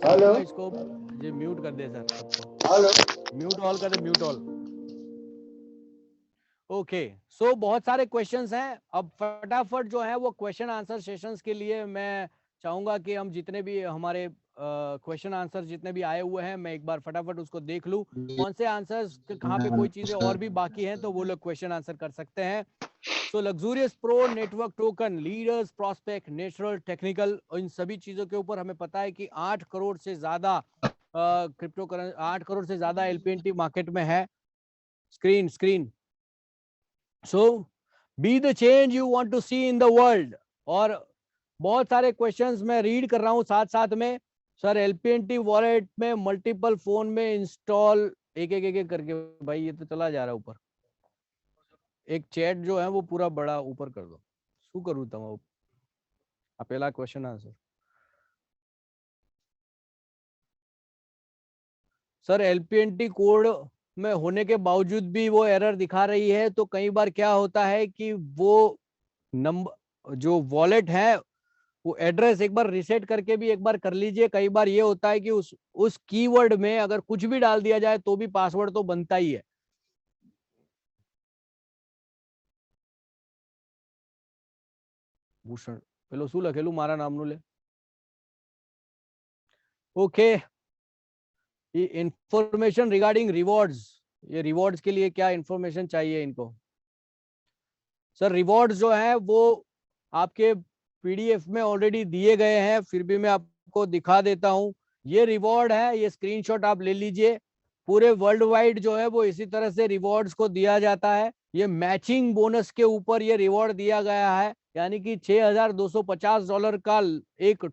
हेलो, इसको जी म्यूट कर दे सर, सबको हेलो म्यूट ऑल कर दे, म्यूट ऑल। ओके, सो बहुत सारे क्वेश्चंस हैं। अब फटाफट जो है वो क्वेश्चन आंसर सेशंस के लिए मैं चाहूंगा कि हम जितने भी हमारे क्वेश्चन आंसर जितने भी आए हुए हैं, मैं एक बार फटाफट उसको देख लूं कौन से आंसर्स कहाँ पे कोई चीजें और भी बाकी हैं तो वो लोग क्वेश्चन आंसर कर सकते हैं। So luxurious pro network token leaders prospect natural technical, इन सभी चीजों के ऊपर हमें पता है कि 8 करोड़ से ज्यादा क्रिप्टो करेंसी, 8 करोड़ से ज्यादा एलपीएनटी मार्केट में है। Screen screen so be the change you want to see in the world. और बहुत सारे क्वेश्चंस मैं रीड कर रहा हूं साथ साथ में। सर एलपीएनटी वॉलेट में मल्टीपल फोन में इंस्टॉल एक करके, भाई ये तो चला जा रहा है ऊपर। एक चैट जो है वो पूरा बड़ा ऊपर कर दो। शू करूं तमाम पहला question answer. Sir LPNT code में होने के बावजूद भी वो एरर दिखा रही है, तो कई बार क्या होता है कि वो नंबर जो वॉलेट है वो एड्रेस एक बार रिसेट करके भी एक बार कर लीजिए। कई बार ये होता है कि उस कीवर्ड में अगर कुछ भी डाल दिया जाए तो भी पासवर्ड तो बनता ही है। भूषण पेलो शू लखेलू मारा नामनु ले। ओके, ये इंफॉर्मेशन रिगार्डिंग रिवॉर्ड्स, ये रिवॉर्ड्स के लिए क्या इंफॉर्मेशन चाहिए इनको? सर रिवॉर्ड्स जो है वो आपके पीडीएफ में ऑलरेडी दिए गए हैं, फिर भी मैं आपको दिखा देता हूं। ये रिवॉर्ड है, ये स्क्रीनशॉट आप ले लीजिए। पूरे वर्ल्ड वाइड जो है वो इसी तरह से रिवॉर्ड्स को दिया जाता है। ये मैचिंग बोनस के ऊपर ये रिवॉर्ड दिया गया है, यानी कि $6,250 का एक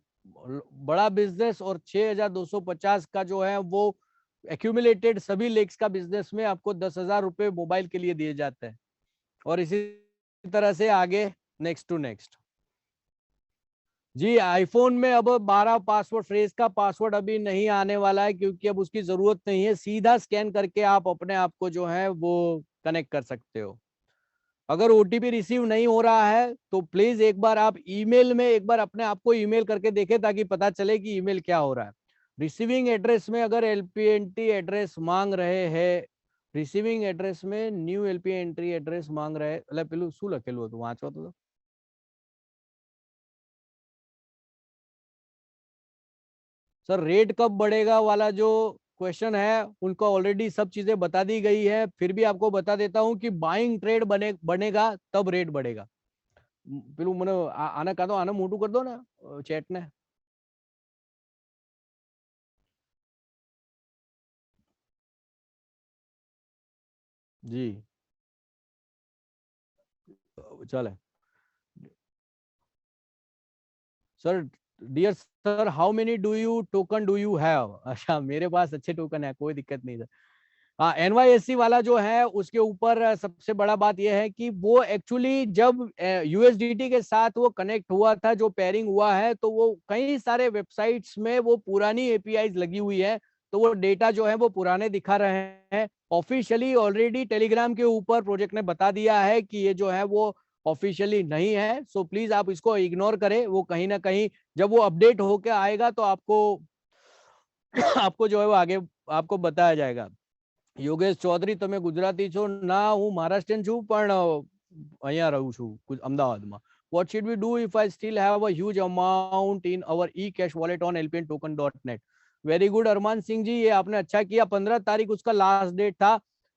बड़ा बिजनेस और 6,250 का जो है वो एक्यूमुलेटेड सभी लेक्स का बिजनेस में आपको 10,000 रुपए मोबाइल के लिए दिए जाते हैं। और इसी तरह से आगे नेक्स्ट टू नेक्स्ट। जी आईफोन में अब 12 पासवर्ड फ्रेज का पासवर्ड अभी नहीं आने वाला है, क्योंकि अब उसकी जरूरत नहीं है। सीधा स्कैन करके आप अपने आप को जो है वो कनेक्ट कर सकते हो। अगर ओटीपी रिसीव नहीं हो रहा है तो प्लीज एक बार आप ईमेल में एक बार अपने आप को ईमेल करके देखें, ताकि पता चले कि ईमेल क्या हो रहा है। रिसीविंग एड्रेस में अगर एलपीएनटी एड्रेस मांग रहे हैं, रिसीविंग एड्रेस में न्यू एलपीएनटी एड्रेस मांग रहे हैं, पेलू शू लखेलू હતું વાંચો तो। सर रेट कब बढ़ेगा वाला जो क्वेश्चन है उनको ऑलरेडी सब चीजें बता दी गई है, फिर भी आपको बता देता हूं कि बाइंग ट्रेड बनेगा तब रेट बढ़ेगा। પેલું મને આને કાં તો આને મોટું कर दो ना चैट ने। जी चले। Sir dear sir how many do you token do you have? अच्छा मेरे पास अच्छे टोकन है, कोई दिक्कत नहीं सर। हाँ एनवाईएससी वाला जो है उसके ऊपर सबसे बड़ा बात यह है कि वो एक्चुअली जब यूएसडीटी के साथ वो कनेक्ट हुआ था, जो पेयरिंग हुआ है, तो वो कई सारे वेबसाइट्स में वो पुरानी एपीआईज लगी हुई है, तो वो डेटा जो है वो पुराने दिखा रहे हैं। ऑफिशियली ऑलरेडी टेलीग्राम के ऊपर प्रोजेक्ट ने बता दिया है कि ये जो है वो ऑफिशियली नहीं है। सो प्लीज आप इसको इग्नोर करें, वो कहीं ना कहीं जब वो अपडेट होकर आएगा तो आपको आपको जो है वो आगे आपको बताया जाएगा। યોગેશ ચૌધરી તમે ગુજરાતી છો ના? હું મહારાષ્ટ્રીયન છું પણ અહીંયા રહું છું અમદાવાદમાં. What should we do if I still have a huge amount in our e-cash wallet on lpntoken.net? Very good Arman Singh ji, ये आपने अच्छा किया। 15 तारीख उसका लास्ट डेट था।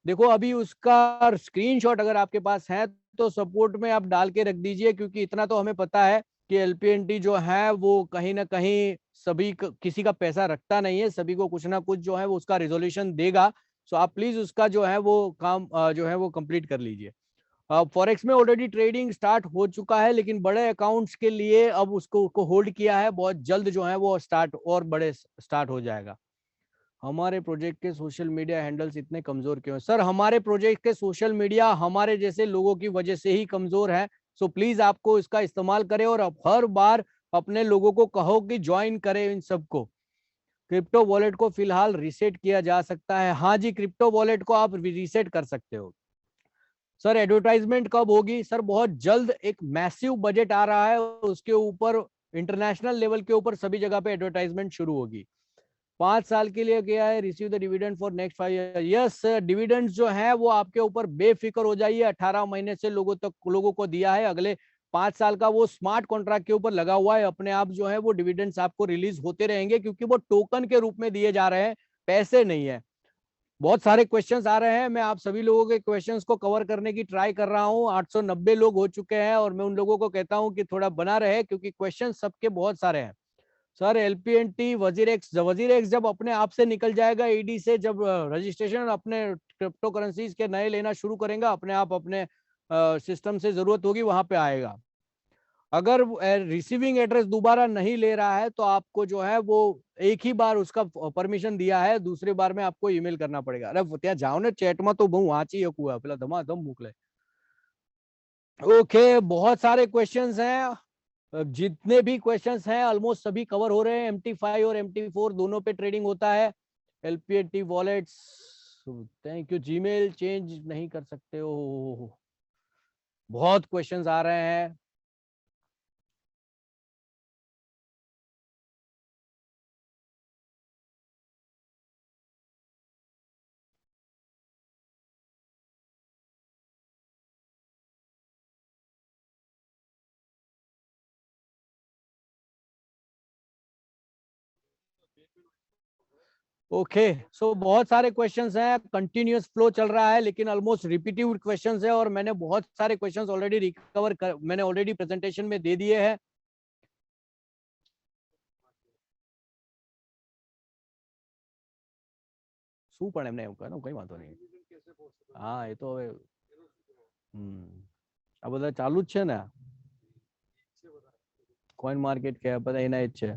देखो अभी उसका स्क्रीनशॉट अगर आपके पास है तो सपोर्ट में आप डाल के रख दीजिए, क्योंकि इतना तो हमें पता है कि एलपीएनटी जो है वो कहीं ना कहीं सभी किसी का पैसा रखता नहीं है, सभी को कुछ ना कुछ जो है वो उसका रिजोल्यूशन देगा। सो आप प्लीज उसका जो है वो काम जो है वो कंप्लीट कर लीजिए। फॉरेक्स में ऑलरेडी ट्रेडिंग स्टार्ट हो चुका है, लेकिन बड़े अकाउंट्स के लिए अब उसको होल्ड किया है, बहुत जल्द जो है वो स्टार्ट और बड़े स्टार्ट हो जाएगा। हमारे प्रोजेक्ट के सोशल मीडिया हैंडल्स इतने कमजोर क्यों है? सर हमारे प्रोजेक्ट के सोशल मीडिया हमारे जैसे लोगों की वजह से ही कमजोर है। सो प्लीज आपको इसका इस्तेमाल करें और आप हर बार अपने लोगों को कहो कि ज्वाइन करें इन सबको। क्रिप्टो वॉलेट को फिलहाल रीसेट किया जा सकता है? हाँ जी, क्रिप्टो वॉलेट को आप रीसेट कर सकते हो। सर एडवर्टाइजमेंट कब होगी? सर बहुत जल्द एक मैसिव बजट आ रहा है, उसके ऊपर इंटरनेशनल लेवल के ऊपर सभी जगह पे एडवर्टाइजमेंट शुरू होगी। 5 साल के लिए किया है, receive the dividend for next 5 year. Yes, dividend जो है वो आपके ऊपर बेफिक्र हो जाइए। 18 महीने से लोगों को दिया है, अगले 5 साल का वो स्मार्ट कॉन्ट्रैक्ट के ऊपर लगा हुआ है। अपने आप जो है वो डिविडेंड्स आपको रिलीज होते रहेंगे, क्योंकि वो टोकन के रूप में दिए जा रहे हैं, पैसे नहीं है। बहुत सारे क्वेश्चंस आ रहे हैं, मैं आप सभी लोगों के क्वेश्चंस को कवर करने की ट्राई कर रहा हूं। 890 लोग हो चुके हैं और मैं उन लोगों को कहता हूं कि थोड़ा बना रहे, क्योंकि क्वेश्चन सबके बहुत सारे हैं। सर एलपीएनटी वजीर एक्स जब अपने आप से निकल जाएगा ईडी से, जब रजिस्ट्रेशन अपने क्रिप्टो करेंसीज के नए लेना शुरू करेगा, अपने आप अपने सिस्टम से जरूरत होगी वहां पे आएगा। अगर रिसीविंग एड्रेस दोबारा नहीं ले रहा है तो आपको जो है वो एक ही बार उसका परमिशन दिया है, दूसरी बार में आपको ईमेल करना पड़ेगा। अरे ત્યાં जाओ ने चैट में तो बहु वांची हकू पेला धमाधम मोकले। ओके, बहुत सारे क्वेश्चंस हैं, जितने भी क्वेश्चंस हैं ऑलमोस्ट सभी कवर हो रहे हैं। MT5 और MT4 दोनों पे ट्रेडिंग होता है। LPNT wallets, thank you. Gmail change नहीं कर सकते हो, बहुत क्वेश्चंस आ रहे हैं। ओके, सो बहुत सारे क्वेश्चंस हैं, कंटिन्यूअस फ्लो चल रहा है, लेकिन ऑलमोस्ट रिपीटिव क्वेश्चंस है, और मैंने बहुत सारे क्वेश्चंस ऑलरेडी मैंने ऑलरेडी प्रेजेंटेशन में दे दिए हैं। શું પણ એમને એવું કહે કઈ વાંધો નહીં। હા એ તો હવે આ બધા ચાલુ જ છે ને, कॉइन मार्केट क्या है पता ही ना इच्छे।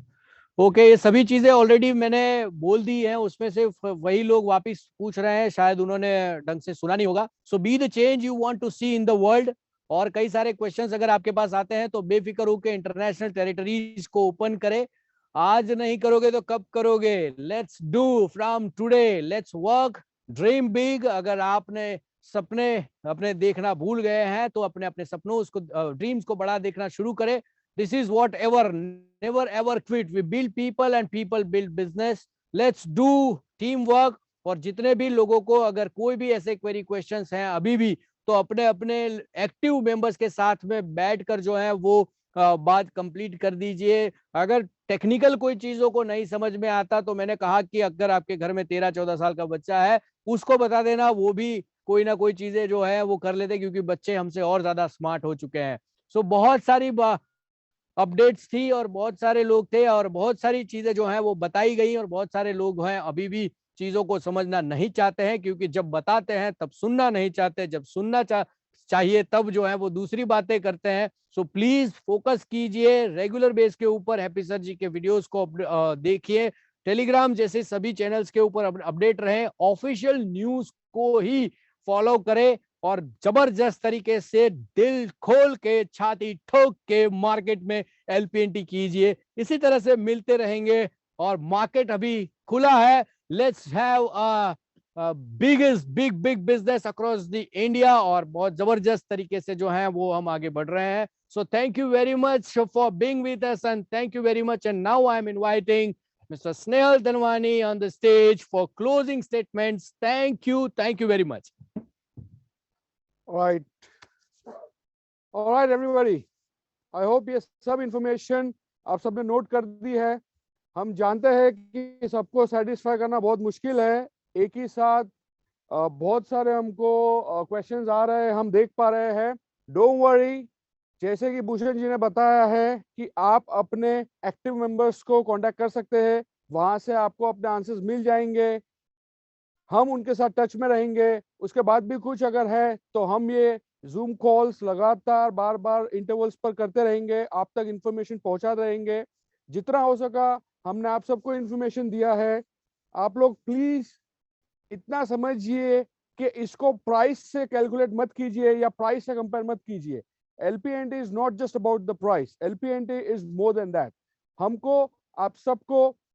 ओके, ये सभी चीजें ऑलरेडी मैंने बोल दी हैं, उसमें से वही लोग वापस पूछ रहे हैं, शायद उन्होंने ढंग से सुना नहीं होगा। So be the change you want to see in the world. और कई सारे क्वेश्चंस अगर आपके पास आते हैं तो बेफिक्र होकर इंटरनेशनल टेरिटरीज को ओपन करें। आज नहीं करोगे तो कब करोगे? Let's do from today, let's work, dream big. अगर आपने सपने अपने देखना भूल गए हैं तो अपने अपने सपनों उसको ड्रीम्स को बड़ा देखना शुरू करें। This is whatever, never ever quit. We build people and people build business. Let's do teamwork। और जितने भी लोगों को अगर कोई भी ऐसे क्वेरी क्वेश्चंस हैं अभी भी, तो अपने अपने एक्टिव मेंबर्स के साथ में बैठकर जो है वो बात कंप्लीट कर दीजिए। अगर टेक्निकल कोई चीजों को नहीं समझ में आता तो मैंने कहा कि अगर आपके घर में 13-14 साल का बच्चा है उसको बता देना, वो भी कोई ना कोई चीजें जो है वो कर लेते, क्योंकि बच्चे हमसे और ज्यादा स्मार्ट हो चुके हैं। सो बहुत सारी अपडेट्स थी और बहुत सारे लोग थे और बहुत सारी चीजें जो हैं वो बताई गई, और बहुत सारे लोग हैं अभी भी चीजों को समझना नहीं चाहते हैं, क्योंकि जब बताते हैं तब सुनना नहीं चाहते, जब सुनना चाहिए तब जो है वो दूसरी बातें करते हैं। सो प्लीज फोकस कीजिए रेगुलर बेस के ऊपर, हैप्पी सर जी के वीडियोस को देखिए, टेलीग्राम जैसे सभी चैनल्स के ऊपर अपडेट रहें, ऑफिशियल न्यूज को ही फॉलो करें, और जबरदस्त तरीके से दिल खोल के छाती ठोक के मार्केट में एलपीएनटी कीजिए। इसी तरह से मिलते रहेंगे, और मार्केट अभी खुला है। Let's have biggest big business across the India, और बहुत जबरदस्त तरीके से जो है वो हम आगे बढ़ रहे हैं। So thank you very much for being with us, and thank you very much. And now I am inviting Mr. Snehal Dhanwani on the stage for closing statements. Thank you very much. All right everybody, I hope ये सब information आप सबने note कर दी है। हम जानते हैं कि सबको सेटिस्फाई करना बहुत मुश्किल है, एक ही साथ बहुत सारे हमको क्वेश्चंस आ रहे हैं, हम देख पा रहे हैं। डोंट वरी, जैसे कि भूषण जी ने बताया है कि आप अपने एक्टिव मेंबर्स को कांटेक्ट कर सकते हैं, वहां से आपको अपने आंसर्स मिल जाएंगे, हम उनके साथ टच में रहेंगे। उसके बाद भी कुछ अगर है तो हम ये जूम कॉल्स लगातार बार बार इंटरवल्स पर करते रहेंगे, आप तक इंफॉर्मेशन पहुंचा रहेंगे। जितना हो सका हमने आप सबको इंफॉर्मेशन दिया है। आप लोग प्लीज इतना समझिए कि इसको प्राइस से कैलकुलेट मत कीजिए या प्राइस से कंपेयर मत कीजिए। LPNT is not just about the price, LPNT is more than that. हमको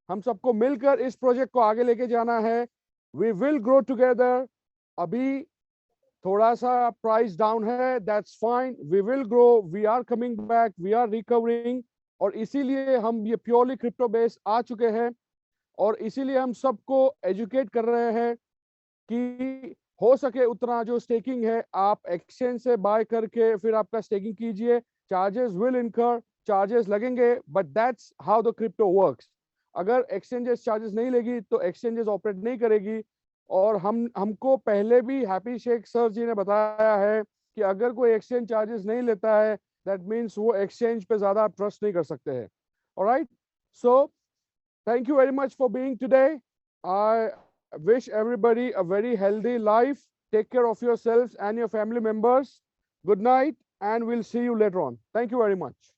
हम सबको मिलकर इस प्रोजेक्ट को आगे लेके जाना है। We will grow together। अभी थोड़ा सा प्राइस डाउन है, that's fine, we will grow, we are coming back, we are recovering। और इसीलिए हम ये प्योरली क्रिप्टो बेस आ चुके हैं। और इसीलिए हम सबको एजुकेट कर रहे हैं कि हो सके उतना जो स्टेकिंग है आप एक्सचेंज से बाय करके फिर आपका स्टेकिंग कीजिए। चार्जेस विल इनकर, चार्जेस लगेंगे, but that's how the crypto works. अगर एक्सचेंजेस चार्जेस नहीं लेगी तो एक्सचेंजेस ऑपरेट नहीं करेगी। और हमको पहले भी हैप्पी शेख सर जी ने बताया है कि अगर कोई एक्सचेंज चार्जेस नहीं लेता है दैट मीन्स वो एक्सचेंज पे ज्यादा ट्रस्ट नहीं कर सकते हैं। Alright, so thank you very much for being today. I wish everybody a very healthy life. Take care of yourselves and your family members. Good night, and we'll see you later on. Thank you very much.